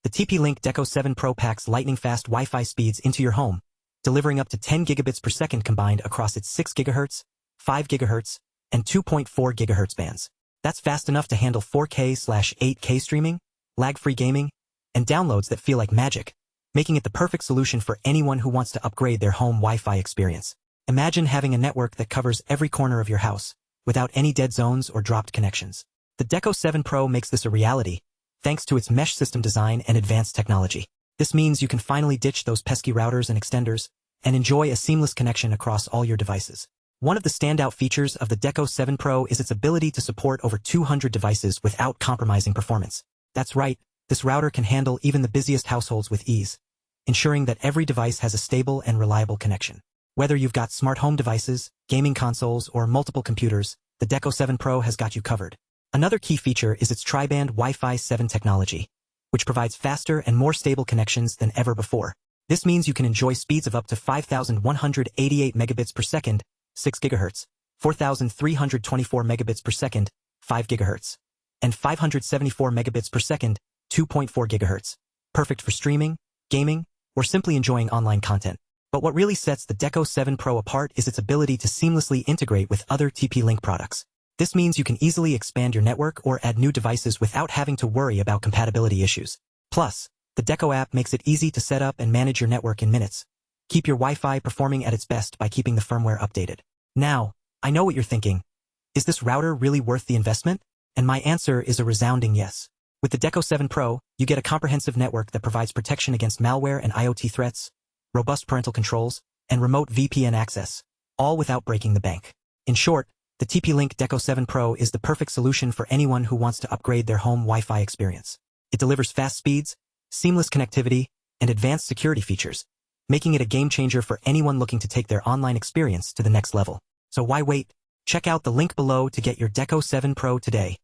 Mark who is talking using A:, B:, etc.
A: The TP-Link Deco 7 Pro packs lightning-fast Wi-Fi speeds into your home, delivering up to 10 gigabits per second combined across its 6 GHz, 5 GHz, and 2.4 GHz bands. That's fast enough to handle 4K/8K streaming, lag-free gaming, and downloads that feel like magic, making it the perfect solution for anyone who wants to upgrade their home Wi-Fi experience. Imagine having a network that covers every corner of your house, without any dead zones or dropped connections. The Deco 7 Pro makes this a reality, thanks to its mesh system design and advanced technology. This means you can finally ditch those pesky routers and extenders, and enjoy a seamless connection across all your devices. One of the standout features of the Deco 7 Pro is its ability to support over 200 devices without compromising performance. That's right, this router can handle even the busiest households with ease, ensuring that every device has a stable and reliable connection. Whether you've got smart home devices, gaming consoles, or multiple computers, the Deco 7 Pro has got you covered. Another key feature is its Tri-Band Wi-Fi 7 technology, which provides faster and more stable connections than ever before. This means you can enjoy speeds of up to 5,188 megabits per second, 6 GHz, 4,324 megabits per second, 5 GHz, and 574 megabits per second, 2.4 GHz. Perfect for streaming, gaming, or simply enjoying online content. But what really sets the Deco 7 Pro apart is its ability to seamlessly integrate with other TP-Link products. This means you can easily expand your network or add new devices without having to worry about compatibility issues. Plus, the Deco app makes it easy to set up and manage your network in minutes. Keep your Wi-Fi performing at its best by keeping the firmware updated. Now, I know what you're thinking. Is this router really worth the investment? And my answer is a resounding yes. With the Deco 7 Pro, you get a comprehensive network that provides protection against malware and IoT threats, robust parental controls, and remote VPN access, all without breaking the bank. In short, the TP-Link Deco 7 Pro is the perfect solution for anyone who wants to upgrade their home Wi-Fi experience. It delivers fast speeds, seamless connectivity, and advanced security features, making it a game changer for anyone looking to take their online experience to the next level. So why wait? Check out the link below to get your Deco 7 Pro today.